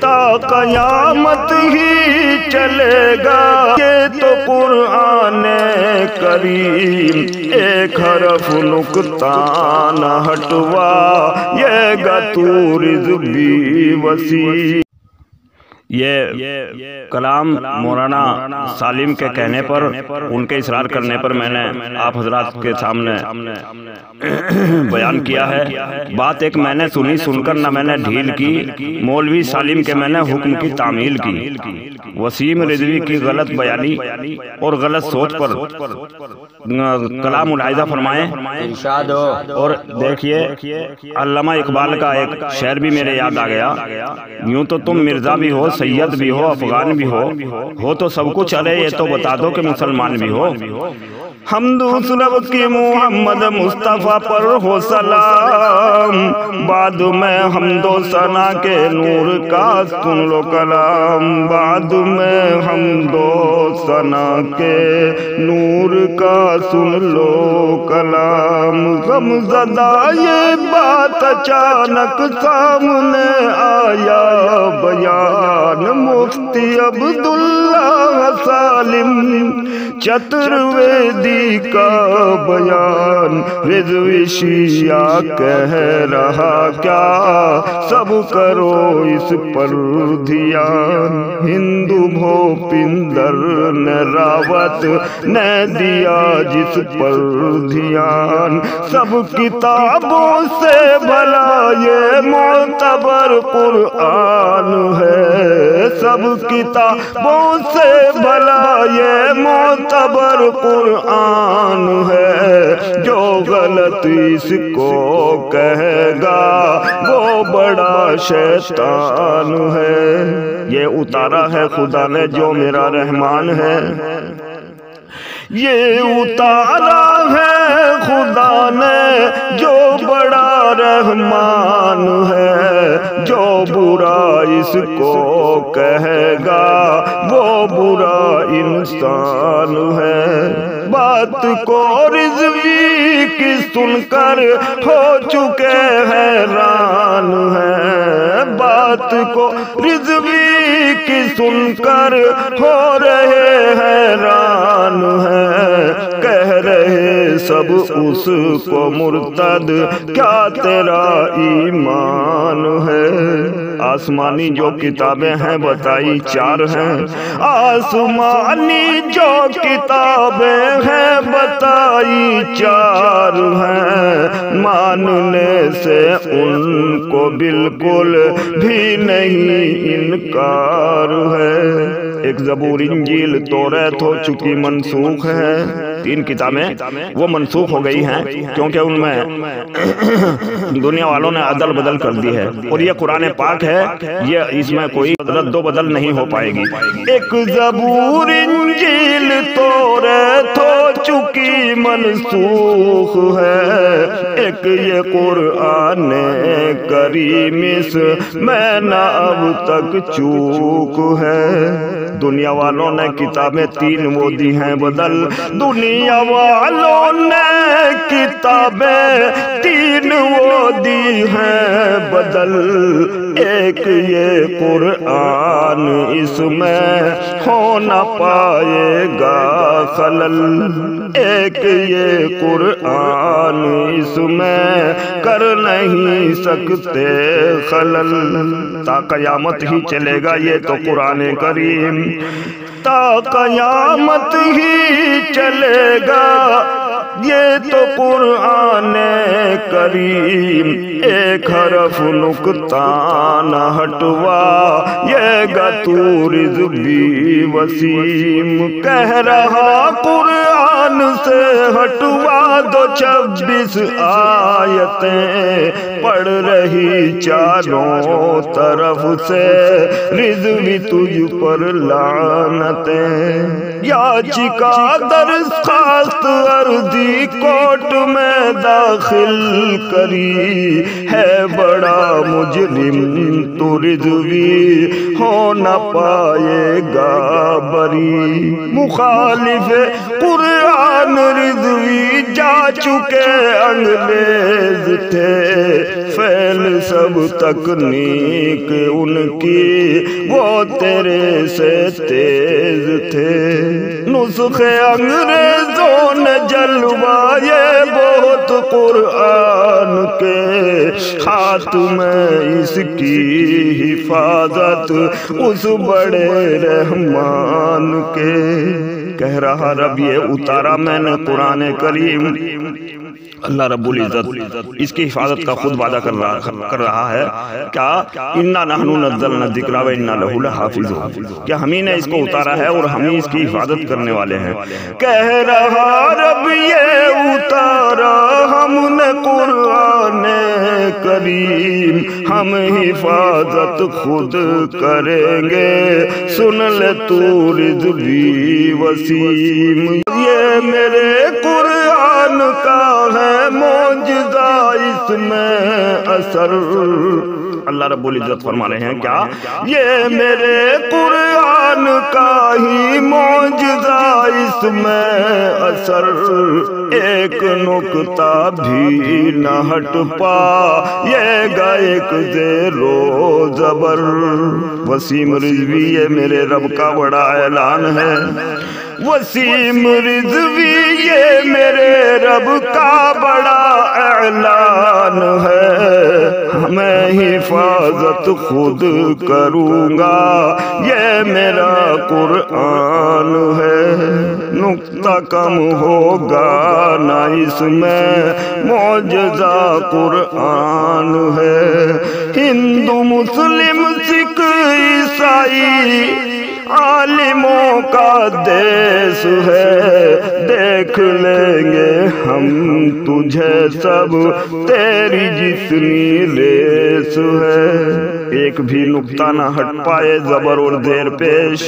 تا قیامت ہی چلے گا یہ تو قرآن کریم، ایک حرف نکتہ نہ ہٹوا یہ گا تو رضوی وسیع۔ یہ کلام مولانا سالم کے کہنے پر، ان کے اصرار کرنے پر میں نے آپ حضرات کے سامنے بیان کیا ہے۔ بات ایک میں نے سن کر نہ میں نے ڈھیل کی، مولوی سالم کے میں نے حکم کی تعمیل کی۔ وسیم رضوی کی غلط بیانی اور غلط سوچ پر کلام ملاحظہ فرمائیں۔ اور دیکھیے علامہ اقبال کا ایک شعر بھی میرے یاد آ گیا، یوں تو تم مرزا بھی ہو، سید بھی ہو، افغان بھی ہو تو سب کچھ، ارے یہ تو بتا دو کہ مسلمان بھی ہو۔ حمد و سلب کی محمد مصطفیٰ پر ہو سلام، بعد میں حمد و ثنا کے نور کا سن لو کلام، بعد میں حمد و ثنا کے نور کا سن لو کلام۔ غم زدہ یہ بات اچانک سامنے آیا بیان، مفتی عبداللہ سالم چترویدی کا بیان، رضوی شیعہ کہہ رہا کیا سب کرو اس پر دھیان، ہندو بھوپندر نے راوت نے دیا جس پر دھیان، سب کتابوں سے بھلا یہ معتبر قرآن ہے، سب کتابوں سے بھلا یہ معتبر قرآن ہے، جو غلط اس کو کہے گا وہ بڑا شیطان ہے۔ یہ اتارا ہے خدا نے جو میرا رحمان ہے، یہ اتارا ہے خدا نے جو بڑا رحمان ہے، جو برا اس کو کہے گا وہ برا انسان ہے۔ بات کو رضوی کی سن کر ہو چکے حیران ہے، بات کو رضوی کی سن کر ہو رہے حیران ہے، کہہ رہے سب اس کو مرتد کیا تیرا ایمان ہے۔ آسمانی جو کتابیں ہیں بتائی چار ہیں، آسمانی جو کتابیں ہیں بتائی چار ہیں، ماننے سے ان کو بالکل بھی نہیں انکار ہے۔ ایک زبور، انجیل، توریت ہو چکی منسوخ ہے، تین کتابیں وہ منسوخ ہو گئی ہیں کیونکہ ان میں دنیا والوں نے عدل بدل کر دی ہے، اور یہ قرآن پاک ہے، یہ اس میں کوئی رد و بدل نہیں ہو پائے گی۔ ایک زبور، انجیل، توریت ہو چکی منسوخ ہے، ایک یہ قرآن کریم اس میں نہ اب تک چوک ہے۔ دنیا والوں نے کتابیں تین وہ دی ہیں بدل، دنیا والوں نے کتابیں تین وہ دی ہیں بدل، ایک یہ قرآن اس میں ہو نہ پائے گا خلل، ایک یہ قرآن اس میں کر نہیں سکتے خلل، تا قیامت ہی چلے گا یہ تو قرآن کریم، تا قیامت ہی چلے گا یہ تو قرآن کریم، ایک حرف نکتہ نہ ہٹوا یہ گا تو رضوی وسیم، کہہ رہا قرآن سے ہٹوا دو 26 آیتیں، پڑھ رہی چاروں طرف سے رضوی تجھ پر لعنتیں، یاچکا درخواست عرضی کورٹ میں داخل کری، ہے بڑا مجرم تو رضوی ہو نہ پائے گا بری، مخالف قرآن قرآن رضوی جا چکے انگریز تھے، فیل سب تکنیک ان کی وہ تیرے سے تیز تھے۔ نسخے انگریزوں نے جلوائے بہت قرآن کے، ہاتھ میں اس کی حفاظت اس بڑے رحمان کے۔ کہہ رہا رب یہ اتارا میں نے قرآن کریم، اللہ رب العزت اس کی حفاظت کا خود وعدہ کر رہا ہے۔ کیا اِنَّا نَحْنُ نَزَّلْنَا الذِّكْرَ وَإِنَّا لَهُ لَحَافِظُونَ، کیا ہم ہی نے اس کو اتارا ہے اور ہم ہی اس کی حفاظت کرنے والے ہیں۔ کہہ رہا رب یہ اتارا ہم نے قرآن کریم، ہم حفاظت خود کریں گے، سن لے تو رضوی وسیم۔ یہ میرے قرآن کا ہے معجزہ، اس میں اثر۔ اللہ رب العزت فرما رہے ہیں کیا یہ میرے قرآن کا ہی معجزہ، اس میں اثر، ایک نکتہ بھی نہ ہٹ پا یہ گا ایک زیر و زبر۔ وسیم رضوی یہ میرے رب کا بڑا اعلان ہے، وسیم رضوی یہ میرے رب کا بڑا اعلان ہے، میں حفاظت خود کروں گا، یہ میرا قرآن ہے۔ نکتہ کم ہوگا نہ اس میں، معجزہ قرآن ہے۔ ہندو مسلم سکھ عیسائی عالموں کا دیس ہے، دیکھ لیں گے ہم تجھے سب، تیری جتنی ریس ہے۔ ایک بھی نکتہ نہ ہٹ پائے زبر اور زیر پیش،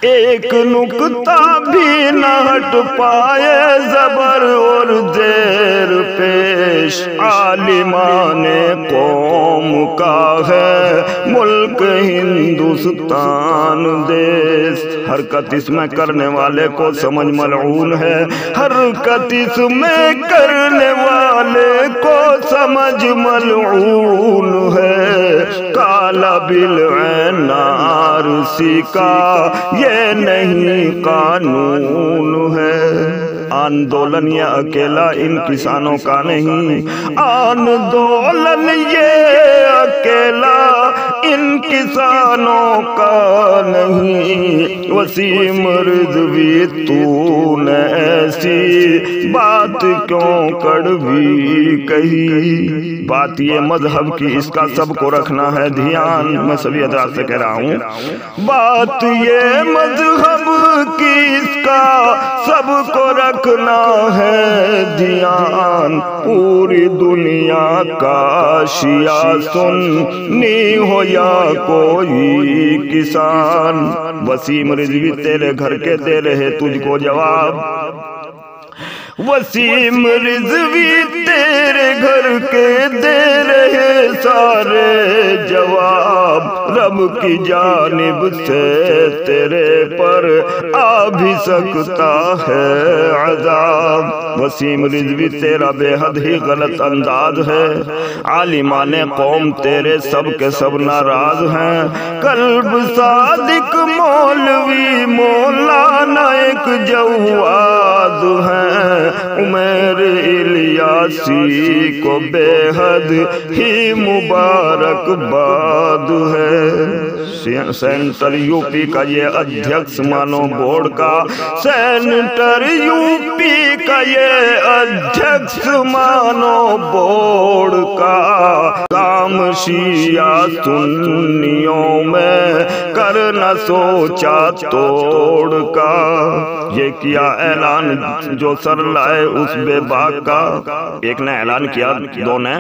ایک نکتہ بھی نہ ہٹ پائے زبر اور زیر پیش۔ عالمان قوم کا ہے ملک ہندوستان دیس، حرکت اس میں کرنے والے کو سمجھ ملعون ہے، حرکت اس میں کرنے والے کو سمجھ ملعون ہے۔ کالا بالعین عارسی کا یہ نہیں قانون ہے، آندولن یہ اکیلا ان کسانوں کا نہیں، آندولن یہ اکیلا ان کسانوں کا نہیں۔ وسیم رضوی تو نے ایسی بات کیوں کڑوی کہی، بات یہ مذہب کی اس کا سب کو رکھنا ہے دھیان، میں سبھی حضرات سے کہہ رہا ہوں، بات یہ مذہب کی اس کا سب کو رکھنا ہے دھیان، پوری دنیا کا شیعہ سنی ہو یا کوئی کسان، وسیم رضوی تیرے گھر کے دے رہے تجھ کو جواب، وسیم رضوی تیرے گھر کے دے رہے سارے جواب، رب کی جانب سے تیرے پر آ بھی سکتا ہے عذاب۔ وسیم رضوی تیرا بے حد ہی غلط انداز ہے، عالمان قوم تیرے سب کے سب ناراض ہیں، قلب صادق مولوی مولانا ایک جواد ہیں، عمر الیاسی کو بے حد ہی مبارک باد ہے۔ سینٹر یو پی کا یہ ادھیکس مانو بورڈ کا، سینٹر یو پی کا یہ ادھیکس مانو بورڈ کا، کام شیعہ سنیوں میں کرنا سوچا توڑ کا، یہ کیا اعلان جو سر لائے اس بے باک کا، ایک نے اعلان کیا دو نے،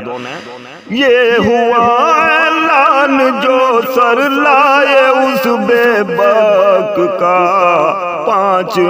یہ ہوا اعلان جو سر لائے اس بے باک کا، 5